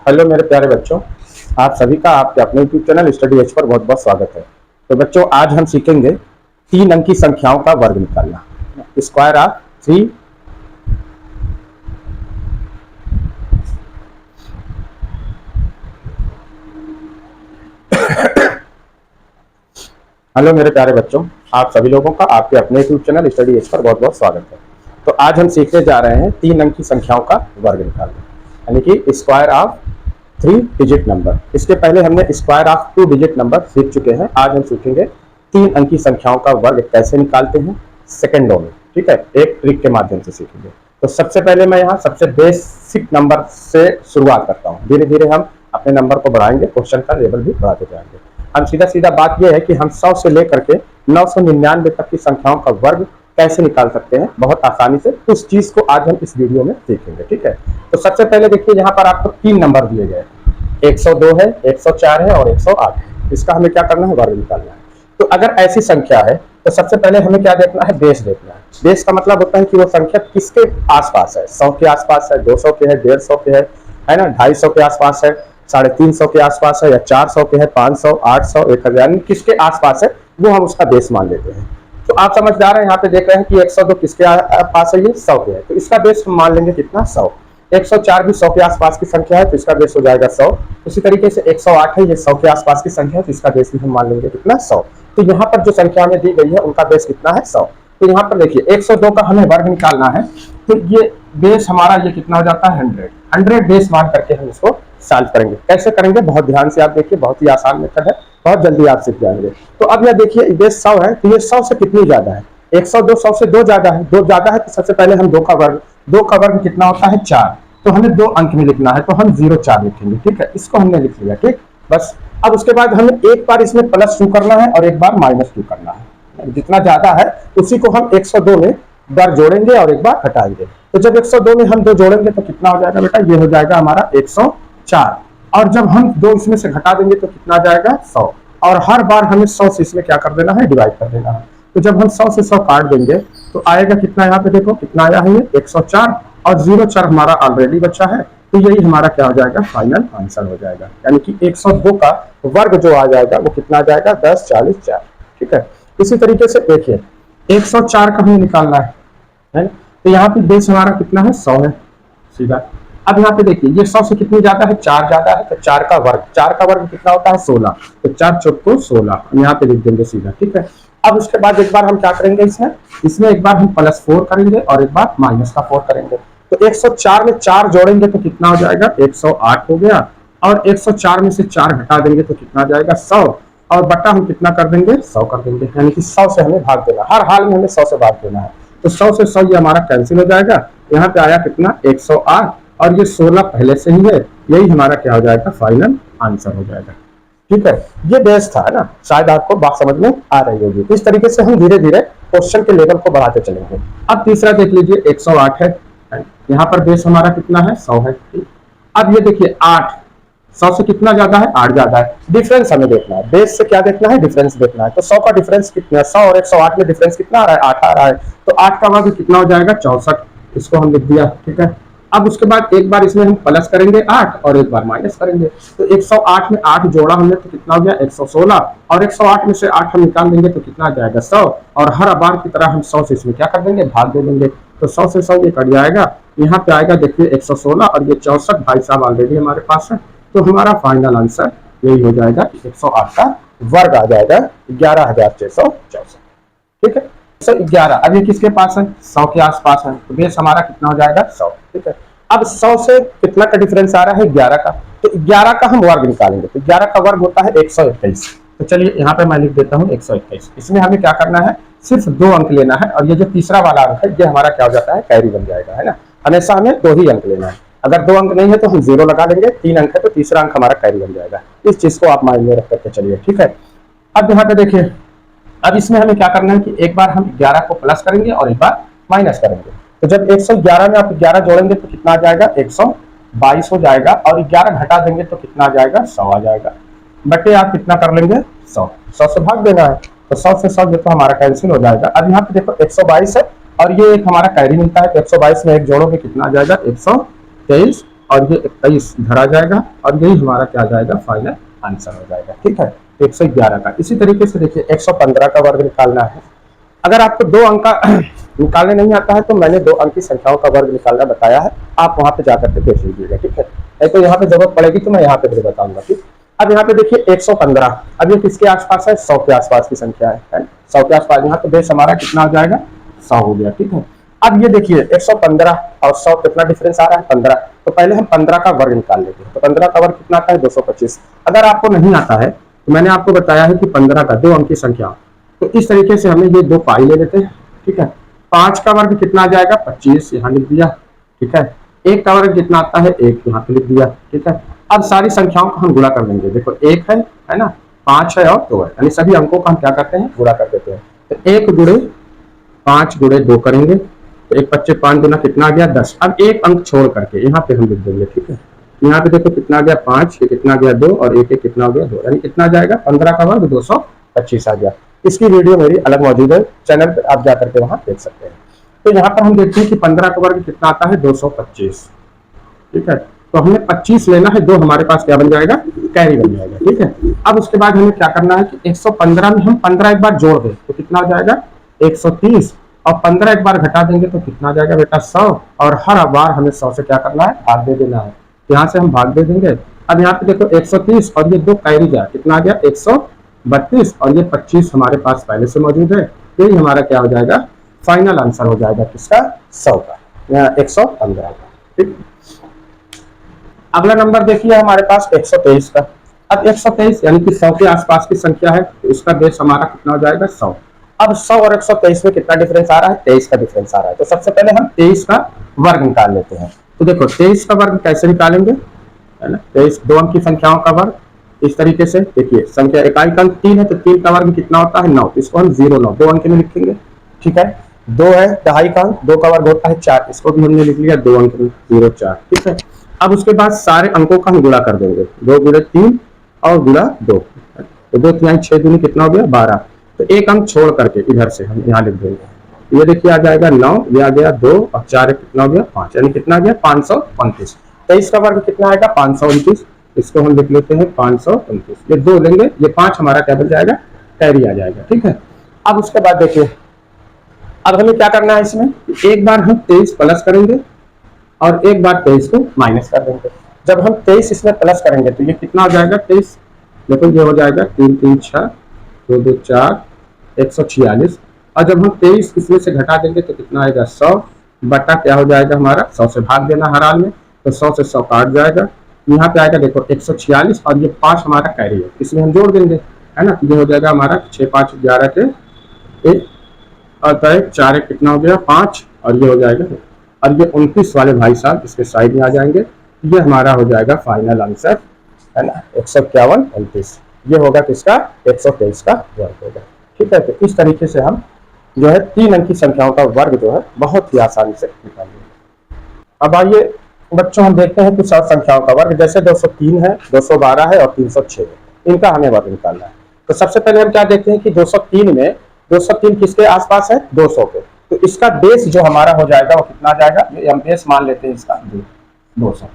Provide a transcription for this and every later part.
Hello मेरे प्यारे बच्चों, आप सभी का आपके अपने YouTube channel study as per बहुत बहुत स्वागत है। तो बच्चों, आज हम सीखेंगे 3 अंकी संख्याओं का वर्ग निकालना। Square of 3। हेलो मेरे प्यारे बच्चों, आप सभी लोगों का आपके अपने YouTube channel study as per बहुत बहुत स्वागत है। तो आज हम सीखने जा रहे हैं 3 अंकी संख्याओं का वर्ग निकालना, यानी कि स्क्वायर ऑफ 3 डिजिट नंबर। इसके पहले हमने स्क्वायर ऑफ 2 डिजिट नंबर सीख चुके हैं। आज हम सीखेंगे 3 अंकी संख्याओं का वर्ग कैसे निकालते हैं सेकंडों में। ठीक है, एक ट्रिक के माध्यम से सीखेंगे। तो सबसे पहले मैं यहाँ सबसे बेसिक नंबर से शुरुआत करता हूँ। धीरे धीरे हम अपने नंबर को बढ़ाएंगे, क्वेश्चन का लेवल भी बढ़ाते जाएंगे। हम सीधा सीधा बात यह है कि हम 100 से लेकर के 999 तक की संख्याओं का वर्ग कैसे निकाल सकते हैं बहुत आसानी से। उस चीज को आज हम इस वीडियो में सीखेंगे। ठीक है, तो सबसे पहले देखिए, यहाँ पर आपको 3 नंबर दिए गए हैं। 102 है, 104 है और 108 है। इसका हमें क्या करना है, वर्ग निकालना है। तो अगर ऐसी संख्या है तो सबसे पहले हमें क्या देखना है, बेस देखना है। बेस का मतलब होता है कि वो संख्या किसके आसपास है। 100 के आसपास है, 200 के है, 150 के है ना, 250 के आसपास है, 350 के आसपास है, या 400 के है, 500, 800, 1000, किसके आसपास है वो हम उसका बेस मान लेते हैं। तो आप समझदार हैं, यहाँ पे देख रहे हैं कि 102 किसके पास है, ये 100 के है, तो इसका बेस हम मान लेंगे कितना, 100। 104 भी 100 के आसपास की संख्या है तो इसका बेस हो जाएगा 100। उसी तरीके से 108 है, ये 100 के आसपास की संख्या है तो इसका बेस भी हम मान लेंगे कितना, 100। तो यहाँ पर जो संख्या हमें दी गई है उनका बेस कितना है, 100। तो यहाँ पर देखिए 102 का हमें वर्ग निकालना है, तो ये बेस हमारा ये कितना हो जाता है, 100 बेस मान करके हम इसको सॉल्व करेंगे। कैसे करेंगे, बहुत ध्यान से आप देखिए, बहुत ही आसान मेथड है, बहुत जल्दी आप सीख जाएंगे। तो अब यह देखिए, बेस 100 है तो ये 100 से कितनी ज्यादा है, 102 100 से 2 ज्यादा है। 2 ज्यादा है तो सबसे पहले हम 2 का वर्ग कितना होता है, 4। तो हमें 2 अंक में लिखना है तो हम 0,4 लिखेंगे। ठीक है, इसको हमने लिख लिया। ठीक, बस। अब उसके बाद हमें एक बार इसमें +2 करना है और एक बार -2 करना है। जितना ज्यादा है उसी को हम 102 में बार जोड़ेंगे और एक बार घटाएंगे। तो जब 102 में हम 2 जोड़ेंगे तो कितना हो जाएगा बेटा, ये हो जाएगा हमारा 104। और जब हम 2 इसमें से घटा देंगे तो कितना जाएगा, 100। और हर बार हमें 100 से इसमें क्या कर देना है, डिवाइड कर देना है। तो जब हम 100 से 100 काट देंगे तो आएगा कितना, यहाँ पे देखो कितना आया है, ये 104 और 0,4 हमारा ऑलरेडी बचा है। तो यही हमारा क्या हो जाएगा, फाइनल आंसर हो जाएगा। यानी कि 102 का वर्ग जो आ जाएगा वो कितना आ जाएगा, 10, 40, 4। ठीक है, इसी तरीके से देखिए 104 का हमें निकालना है। तो यहाँ पे बेस हमारा कितना है, 100 है सीधा। अब यहाँ पे देखिए ये 100 से कितनी ज्यादा है, 4 ज्यादा है, तो 4 का वर्ग कितना होता है, 16। तो 4 चौक को 16 हम यहाँ पे लिख देंगे सीधा। ठीक है, अब उसके बाद एक बार हम क्या करेंगे, इसमें एक बार हम +4 करेंगे और एक बार -4 करेंगे। तो 104 में 4 जोड़ेंगे तो कितना हो जाएगा, 108 हो गया। और 104 में से 4 घटा देंगे तो कितना जाएगा, 100। और बटा हम कितना कर देंगे, 100 कर देंगे। यानी कि 100 से हमें भाग देना, हर हाल में हमें 100 से भाग देना है। तो 100 से 100 ये हमारा कैंसिल हो जाएगा। यहाँ पे आया कितना, 108 और ये 16 पहले से ही है। यही हमारा क्या हो जाएगा, फाइनल आंसर हो जाएगा। ठीक है, ये बेस था ना, शायद आपको बात समझ में आ रही होगी। इस तरीके से हम धीरे धीरे क्वेश्चन के लेवल को बढ़ाते चलेंगे। अब तीसरा देख लीजिए, 108 है, यहाँ पर बेस हमारा कितना है, 100 है। अब ये देखिए 8, 100 से कितना ज्यादा है, 8 ज्यादा है। डिफरेंस हमें देखना है, बेस से क्या देखना है, डिफरेंस देखना है। तो 100 का डिफरेंस कितना है, 100 और 108 में डिफरेंस कितना आ रहा है, 8 आ रहा है। तो 8 का वर्ग कितना हो जाएगा, 64। इसको हम लिख दिया। ठीक है, अब उसके बाद एक बार इसमें हम प्लस करेंगे 8 और एक बार माइनस करेंगे। तो 108 में 8 जोड़ा हमने तो कितना हो गया, 116। और 108 में से 8 हम निकाल देंगे तो कितना आ जाएगा, 100। और हर बार की तरह हम 100 से इसमें क्या कर देंगे, भाग दे देंगे। तो 100 से 100 ये कट जाएगा। यहाँ पे आएगा देखिए 116 और ये 64 भाई साहब ऑलरेडी हमारे पास है। तो हमारा फाइनल आंसर यही हो जाएगा, 108 का वर्ग आ जाएगा 11,664। ठीक है, 111। अब ये किसके पास है, 100 के आसपास है। तो बेस हमारा कितना हो जाएगा, 100। ठीक है, अब 100 से कितना का डिफरेंस आ रहा है, 11 का। तो 11 का हम वर्ग निकालेंगे। तो 11 का वर्ग होता है 121। तो चलिए यहाँ पे मैं लिख देता हूँ 121। इसमें हमें क्या करना है, सिर्फ 2 अंक लेना है। और ये जो तीसरा वाला अंक है ये हमारा क्या हो जाता है, कैरी बन जाएगा, है ना। हमेशा हमें 2 ही अंक लेना है। अगर 2 अंक नहीं है तो हम 0 लगा लेंगे। 3 अंक है तो तीसरा अंक हमारा कैरी बन जाएगा। इस चीज को आप माइंड में रख करके चलिए। ठीक है, अब यहाँ पे देखिए, अब इसमें हमें क्या करना है कि एक बार हम 11 को प्लस करेंगे और एक बार माइनस करेंगे। तो जब 111 में आप 11 जोड़ेंगे तो कितना आ जाएगा, 122 हो जाएगा। और 11 घटा देंगे तो कितना आ जाएगा, 100 आ जाएगा। बटे आप कितना कर लेंगे, 100। 100 से भाग देना है तो 100 से 100 ये तो हमारा कैंसिल हो जाएगा। अब यहाँ पे देखो 122 है और ये एक हमारा कैरी मिलता है। तो 122 में एक जोड़ोगे कितना आ जाएगा, 123। और ये 21 धरा जाएगा और यही हमारा क्या आ जाएगा, फाइनल आंसर हो जाएगा। ठीक है, 111 का। इसी तरीके से देखिए 115 का वर्ग निकालना है। अगर आपको 2 अंक का निकालने नहीं आता है तो मैंने 2 अंक की संख्याओं का वर्ग निकालना बताया है, आप वहां पे जाकर के देख लीजिएगा। ठीक है, नहीं तो यहाँ पे जरूरत पड़ेगी तो मैं यहाँ पे भी बताऊंगा। ठीक, अब यहाँ पे देखिए 115, अब ये किसके आसपास है, 100 के आसपास की संख्या है 100 के आसपास। यहाँ पे बेस हमारा कितना हो जाएगा, 100 हो गया। ठीक है, अब ये देखिए 115 और 100 कितना डिफरेंस आ रहा है, 15। तो पहले हम 15 का वर्ग निकाल लेते हैं। तो 15 का वर्ग कितना आता है, 225। अगर आपको नहीं आता है तो मैंने आपको बताया है कि 15 का 2 अंक की संख्या, तो इस तरीके से हमें ये 2 पाई ले लेते हैं। ठीक है, 5 का वर्ग कितना आ जाएगा, 25, यहाँ लिख दिया। ठीक है, 1 का वर्ग कितना आता है, 1 यहाँ पे लिख दिया। ठीक है, अब सारी संख्याओं को हम गुणा कर लेंगे। देखो 1 है ना, 5 है और 2 है, यानी सभी अंकों को हम क्या करते हैं, गुणा कर देते हैं। तो 1 गुणे 5 गुणे 2 करेंगे तो 1 25 5 गुना कितना आ गया, 10। अब एक अंक छोड़ करके यहाँ पे हम लिख देंगे। ठीक है, यहाँ पे देखो कितना आ गया, 5, ये कितना गया 2 और 1 कितना हो गया 2, यानी कितना आ जाएगा, 15 का वर्ग 225 आ गया। इसकी वीडियो मेरी अलग मौजूद है चैनल पे, आप जाकर के वहां देख सकते हैं। तो यहाँ पर हम देखते हैं कि 15 का वर्ग कितना आता है, 225। ठीक है, तो हमें 25 लेना है, 2 हमारे पास क्या बन जाएगा, कैरी बन जाएगा। ठीक है, अब उसके बाद हमें क्या करना है कि 115 में हम 15 एक बार जोड़ दें तो कितना आ जाएगा, 130, और 15 एक बार घटा देंगे तो कितना आ जाएगा बेटा, 100। और हर बार हमें 100 से क्या करना है, भाग दे देना है। यहाँ से हम भाग दे देंगे। अब यहाँ पे देखो 130 और ये 2 कैरी गया, कितना आ गया, 132, और ये 25 हमारे पास पहले से मौजूद है। यही हमारा क्या हो जाएगा, फाइनल आंसर हो जाएगा किसका, 100 का, 115 का। ठीक, अगला नंबर देखिए हमारे पास 123 का। अब 123 यानी कि 100 के आसपास की संख्या है, तो इसका बेस हमारा कितना हो जाएगा, 100। अब 100 और 123 में कितना डिफरेंस आ रहा है, 23 का डिफरेंस आ रहा है। तो सबसे पहले हम 23 का वर्ग निकाल लेते हैं। तो देखो 23 का वर्ग कैसे निकालेंगे, है ना, 23 2 अंक की संख्याओं का वर्ग। इस तरीके से देखिए, संख्या इकाई का अंक 3 है तो 3 का वर्ग कितना होता है, 9। इसको हम 0 9 2 अंक में लिखेंगे। ठीक है, 2 है दहाई का अंक, 2 का वर्ग होता है 4, इसको भी हमने लिख लिया 2 अंक में, 0 4। ठीक है, अब उसके बाद सारे अंकों का हम गुणा कर देंगे, 2 गुणे 3 और गुणा 2, तो 2 3 6 दूनी कितना हो गया, 12। तो एक अंक छोड़ करके इधर से हम यहाँ लिख देंगे। ये देखिए आ जाएगा 9, ये आ गया 2 और 4 कितना हो गया 5, यानी कितना आ गया 529। 23 का वर्ग कितना आएगा, 529। इसको हम लिख लेते हैं 529। ये 2 लेंगे, ये 5 हमारा क्या बन जाएगा, कैरी आ जाएगा। ठीक है, अब उसके बाद देखिए, अब हमें क्या करना है इसमें, एक बार हम 23 प्लस करेंगे और एक बार 23 को माइनस कर देंगे। जब हम 23 इसमें प्लस करेंगे तो ये कितना हो जाएगा, 23 देखो ये हो जाएगा 3 3 6 2 2 4 146। और जब हम 23 इसमें से घटा देंगे तो कितना आएगा, 100 बटा क्या हो जाएगा हमारा, 100 से भाग देना हर हाल में, तो 100 से 100 काट जाएगा। यहाँ पे आएगा देखो 146 और ये 5 हमारा कैरी है, इसमें हम जोड़ देंगे, है ना। ये हो जाएगा हमारा 6 5 11 के 1 और 4 कितना हो गया 5, और ये हो जाएगा, और ये 29 वाले भाई साहब इसके साइड में आ जाएंगे। ये हमारा हो जाएगा फाइनल आंसर, है ना, 151 29। ये होगा किसका, 123 का वर्ग होगा। ठीक है, तो इस तरीके से हम जो है 3 अंकी संख्याओं का वर्ग जो है बहुत ही आसानी से निकाल लेंगे। अब आइए बच्चों हम देखते हैं कुछ और संख्याओं का वर्ग, जैसे 203 है, 212 है और 306 है, इनका हमें वर्ग निकालना है। तो सबसे पहले हम क्या देखते हैं कि 203 में 203 किसके आसपास है, 200 के। तो इसका बेस जो हमारा हो जाएगा वो कितना आ जाएगा, ये हम बेस मान लेते हैं इसका 200।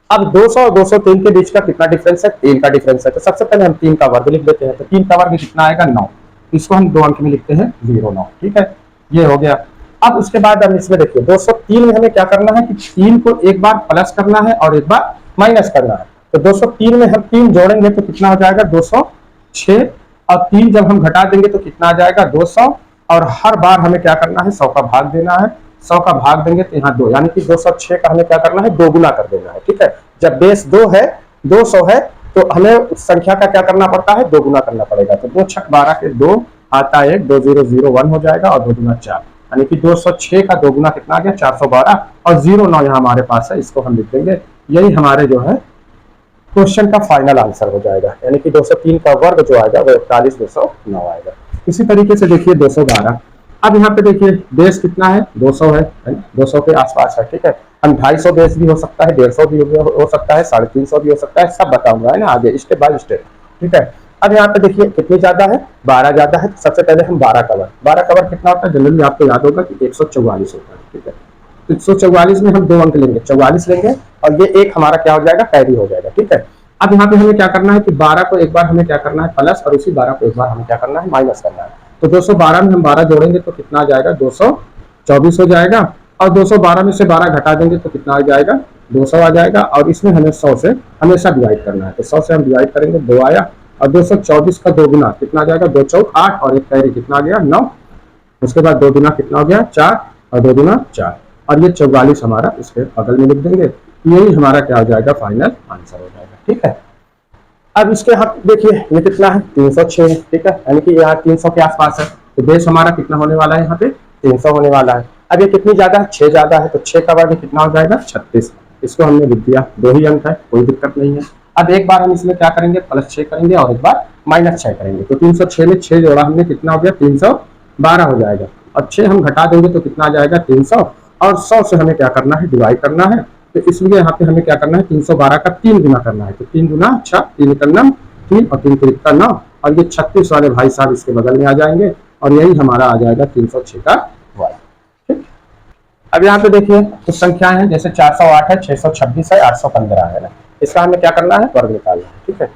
अब 200 और 203 के बीच का कितना डिफरेंस है, 3 का डिफरेंस है। तो सबसे पहले हम 3 का वर्ग लिख देते हैं। तो 3 का वर्ग कितना आएगा, 9। इसको हम 2 अंक में लिखते हैं 0 9। ठीक है, ये हो गया। अब उसके बाद हम इसमें देखिए 203 में हमें क्या करना है कि 3 को एक बार प्लस करना है और एक बार माइनस करना है। तो 203 में हम 3 जोड़ेंगे तो कितना हो जाएगा, 206, और 3 जब हम घटा देंगे तो कितना आ जाएगा, 200। और हर बार हमें क्या करना है, 100 का भाग देना है। 100 का भाग देंगे तो यहाँ 2, यानी कि 206 का हमें क्या करना है, 2 गुना कर देना है। ठीक है, जब बेस 2 है, 200 है, तो हमें उस संख्या का क्या करना पड़ता है, 2 गुना करना पड़ेगा। तो 2 छक 12 के 2 आता है 1, 2001 हो जाएगा और 2 गुना 4, यानी कि 206 का 2 गुना कितना आ गया, 412, और 0 9 यहाँ हमारे पास है, इसको हम लिख देंगे। यही हमारे जो है क्वेश्चन का फाइनल आंसर हो जाएगा, यानी कि 203 का वर्ग जो आएगा वो 41,209 आएगा। इसी तरीके से देखिए 212। अब यहाँ पे देखिए बेस कितना है, 200 है, 200 के आसपास है। ठीक है, हम 250 बेस भी हो सकता है, 150 भी हो सकता है, 350 भी हो सकता है, सब बताऊंगा, है ना, आगे स्टेप बाय स्टेप। ठीक है, अब यहाँ पे देखिए कितनी ज्यादा है, 12 ज्यादा है। सबसे पहले हम 12 का वर्ग, 12 का वर्ग कितना होता है, जनरली आपको याद होगा कि 144 होता है। ठीक है, तो 144 में हम 2 अंक लेंगे, 44 लेंगे और ये एक हमारा क्या हो जाएगा, कैरी हो जाएगा। ठीक है, अब यहाँ पे हमें क्या करना है कि 12 को एक बार हमें क्या करना है प्लस, और उसी 12 को एक बार हमें क्या करना है माइनस करना है। तो 212 में हम 12 जोड़ेंगे तो कितना आ जाएगा, 224 हो जाएगा, और 212 में से 12 घटा देंगे तो कितना आ जाएगा, 200 आ जाएगा। और इसमें हमें 100 से हमेशा डिवाइड करना है, तो 100 से हम डिवाइड करेंगे, 2 आया। और 224 का 2 गुना कितना आ जाएगा, 2 चौक 8, और एक कैरी कितना आ गया, 9। उसके बाद 2 गुना कितना हो गया, 4, और 2 गुना 4, और ये 44 हमारा इसके बगल में लिख देंगे। यही हमारा क्या हो जाएगा, फाइनल आंसर हो जाएगा। ठीक है, अब इसके यहाँ देखिए ये कितना है, 306। ठीक है, यानी कि यहाँ 300 के आसपास है, तो बेस हमारा कितना होने वाला है, यहाँ पे 300 होने वाला है। अब ये कितनी ज्यादा है, 6 ज्यादा है, तो 6 का वर्ग कितना हो जाएगा, 36। इसको हमने लिख दिया, 2 ही अंक है, कोई दिक्कत नहीं है। अब एक बार हम इसमें क्या करेंगे, +6 करेंगे और एक बार -6 करेंगे। तो 306 में 6 जोड़ा हमने, कितना हो गया, 312 हो जाएगा। और 6 हम घटा देंगे तो कितना आ जाएगा, 300, और 100 से हमें क्या करना है, डिवाइड करना है। तो इसलिए यहाँ पे हमें क्या करना है, 312 का 3 गुना करना है। तो 3 गुना 6, 3 करना 3, और 3 का 9, और ये 36 वाले भाई साहब इसके बगल में आ जाएंगे, और यही हमारा आ जाएगा 306 का वर्ग। ठीक, अब यहाँ पे देखिए कुछ संख्याएं हैं, जैसे 408 है, 626 है, 815 है ना, इसका हमें क्या करना है, वर्ग निकालना है। ठीक है,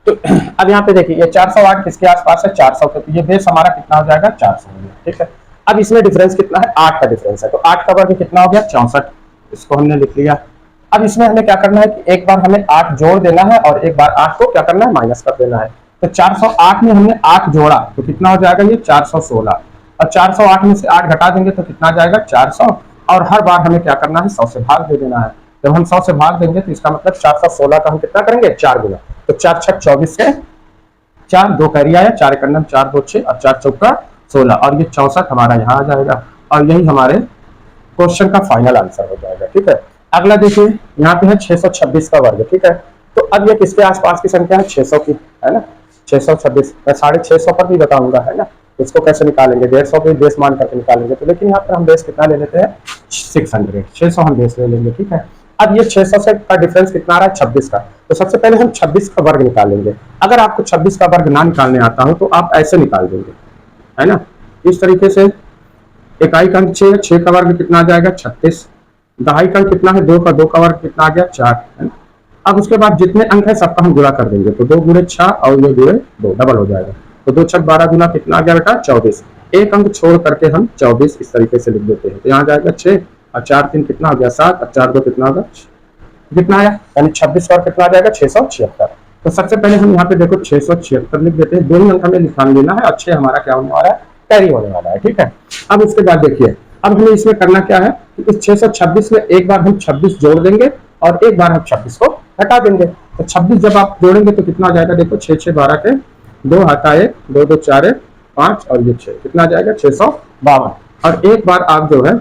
तो अब यहाँ पे देखिए ये 408 किसके आसपास है, 400 के, तो ये बेस हमारा कितना हो जाएगा, 400 हो गया। ठीक है, अब इसमें डिफरेंस कितना है, 8 का डिफरेंस है, तो 8 का वर्ग कितना हो गया, 64। इसको हमने लिख लिया। अब इसमें हमें क्या करना है कि एक बार हमें 8 जोड़ देना है और एक बार 8 को क्या करना है, माइनस कर देना है। तो 408 में हमने 8 जोड़ा तो कितना हो जाएगा, ये 416, और 408 में से 8 घटा देंगे तो कितना आ जाएगा, 400, और हर बार हमें क्या करना है, 100 से भाग दे देना है। जब हम 100 से भाग देंगे तो इसका मतलब 416 का हम कितना करेंगे, 4 गुना। तो 4 6 24 के 4, 2 कैरी आया, 4 1 4 2 6, और 4 चौका 16, और ये 64 हमारा यहाँ आ जाएगा, और यही हमारे क्वेश्चन का फाइनल आंसर हो जाएगा। ठीक है, अगला देखिए यहाँ पे है 626 का वर्ग। ठीक है, तो अब ये किसके आसपास की संख्या है, 600 की, है ना, 626। मैं 650 पर भी बताऊंगा, है ना, इसको कैसे निकालेंगे, 150 पे बेस मान करके निकालेंगे। तो लेकिन यहाँ पर हम बेस कितना ले लेते हैं, 600, 600 हम बेस ले लेंगे। ठीक है, अब ये 600 से का डिफरेंस कितना आ रहा है, 26 का। तो सबसे पहले हम 26 का वर्ग निकालेंगे। अगर आपको 26 का वर्ग ना निकालने आता हो तो आप ऐसे निकाल देंगे, है ना, इस तरीके से। इकाई का अंक 6, 6 का वर्ग कितना आ जाएगा, 36। दहाई का कितना है, 2 का, 2 का वर्ग कितना आ गया, 4, है ना। अब उसके बाद जितने अंक है सबका हम गुणा कर देंगे, तो 2 गुणे 6 और ये गुणे 2, डबल हो जाएगा। तो 2 6 12 गुना कितना आ गया बेटा, 24। एक अंक छोड़ करके हम 24 इस तरीके से लिख देते हैं, तो यहाँ जाएगा 6, और 4 3 कितना हो गया, 7, और 4 2 कितना होगा, कितना आया, यानी 26 और कितना आ जाएगा, 676। तो सबसे पहले हम यहाँ पे देखो 676 लिख देते हैं, दोनों अंक हमें निकाल लेना है, और 6 हमारा क्या होने वाला है, कैरी होने वाला है। ठीक है, अब उसके बाद देखिए अब हमें इसमें करना क्या है, इस 626 में एक बार हम 26 जोड़ देंगे और एक बार हम 26 को हटा देंगे। तो 26 जब आप जोड़ेंगे तो कितना आ जाएगा, देखो 6 6 12 के 2 हटा 1, 2 2 4 5, और ये 6 कितना आ जाएगा, 652। और एक बार आप जो है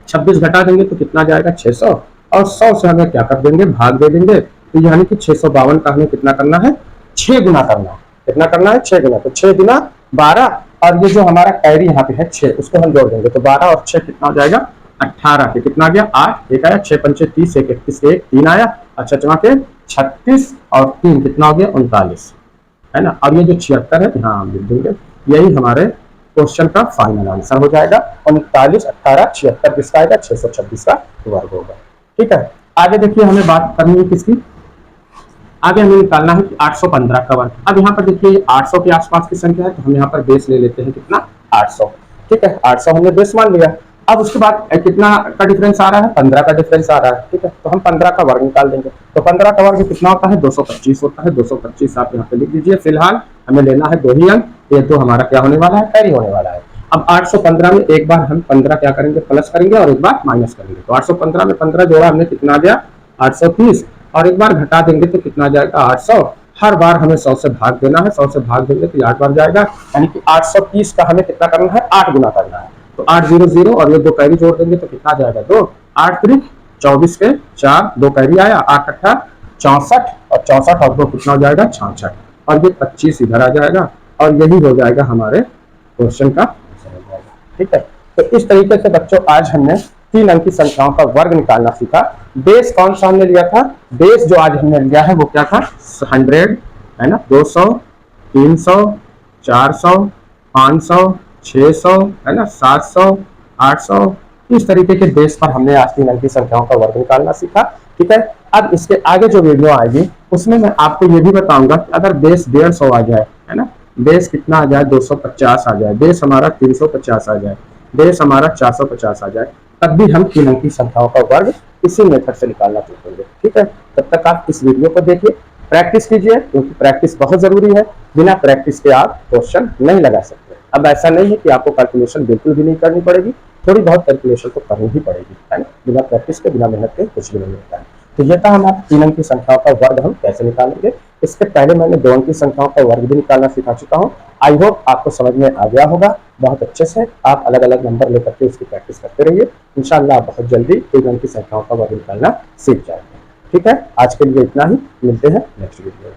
26 घटा देंगे तो कितना आ जाएगा, 600, और 100 से हमें क्या कर देंगे, भाग दे देंगे। तो यानी कि 652 का हमें कितना करना है, 6 गुना करना है। कितना करना है, 6 गुना। तो 6 गुना 12, और ये जो हमारा कैरी यहाँ पे है 6, उसको हम जोड़ देंगे। तो 12 और 6 कितना हो जाएगा, 18 के कितना आ गया, 8, एक आया, 6 पंचे 30, 1 31 के 1 3 आया, अच्छा चमा के 36, और 3 कितना हो गया, 39, है ना। और ये जो 76 है यहाँ हम लिख देंगे, यही हमारे क्वेश्चन का फाइनल आंसर हो जाएगा। 39 18 76 किसका आएगा, 626 का वर्ग होगा। ठीक है, आगे देखिए हमें बात करनी है किसकी, आगे हमें निकालना है 815 का वर्ग। अब यहाँ पर देखिए 800 के आसपास की संख्या है, तो हम यहाँ पर बेस ले लेते हैं कितना, 800। ठीक है, 800 हमने बेस मान लिया। अब उसके बाद कितना का डिफरेंस आ रहा है, 15 का डिफरेंस आ रहा है। ठीक है, तो हम 15 का वर्ग निकाल देंगे। तो 15 का वर्ग कितना होता है, 225 होता है। 225 आप यहाँ पे लिख दीजिए। फिलहाल हमें लेना है 2 ही अंक, ये तो हमारा क्या होने वाला है, कैरी होने वाला है। अब 815 में एक बार हम 15 क्या करेंगे, प्लस करेंगे, और एक बार माइनस करेंगे। तो 815 में 15 जोड़ा हमने, कितना आ गया, 830, और एक बार घटा देंगे तो कितना जाएगा, 800। हर बार हमें 100 से भाग देना है, 100 से भाग देंगे तो 8 बार जाएगा, यानी कि 830 का हमें कितना करना है, 8 गुना करना है। तो 8 0 0, और ये 2 कैरी जोड़ देंगे तो कितना जाएगा, 2, 8 3 24 के 4, 2 कैरी आया, 8 8 64, और 64 और 2 कितना हो जाएगा, 66, और ये 25 इधर आ जाएगा, और यही हो जाएगा हमारे क्वेश्चन का आंसर हो जाएगा। ठीक है, तो इस तरीके से बच्चों आज हमने 3 अंक की संख्याओं का वर्ग निकालना सीखा। बेस कौन सा हमने लिया था, बेस जो आज हमने लिया है वो क्या था, 100, है ना, 200, 300, 400, 500, 600, है ना, 700, 800, इस तरीके के बेस पर हमने आज 3 अंक की संख्याओं का वर्ग निकालना सीखा। ठीक है, अब इसके आगे जो वीडियो आएगी उसमें मैं आपको ये भी बताऊंगा कि अगर बेस 150 आ जाए, है ना, बेस कितना आ जाए, 250 आ जाए, बेस हमारा 350 आ जाए, बेस हमारा 450 आ जाए, तब भी हम 3 अंक की संख्याओं का वर्ग इसी मेथड से निकालना सीखेंगे। ठीक है, तब तक आप इस वीडियो को देखिए, प्रैक्टिस कीजिए, क्योंकि प्रैक्टिस बहुत जरूरी है। बिना प्रैक्टिस के आप क्वेश्चन नहीं लगा सकते। अब ऐसा नहीं है कि आपको कैलकुलेशन बिल्कुल भी नहीं करनी पड़ेगी, थोड़ी बहुत कैलकुलेशन तो करनी ही पड़ेगी, है ना। बिना प्रैक्टिस के, बिना मेहनत के कुछ भी नहीं होता है। तो ये था हमारा 3 अंक की संख्याओं का वर्ग हम कैसे निकालेंगे। इसके पहले मैंने 2 अंक की संख्याओं का वर्ग भी निकालना सिखा चुका हूँ। आई होप आपको समझ में आ गया होगा बहुत अच्छे से। आप अलग अलग नंबर लेकर के उसकी प्रैक्टिस करते रहिए, इंशाल्लाह आप बहुत जल्दी 3 अंक की संख्याओं का वर्ग निकालना सीख जाएंगे। ठीक है, आज के लिए इतना ही, मिलते हैं नेक्स्ट वीडियो में।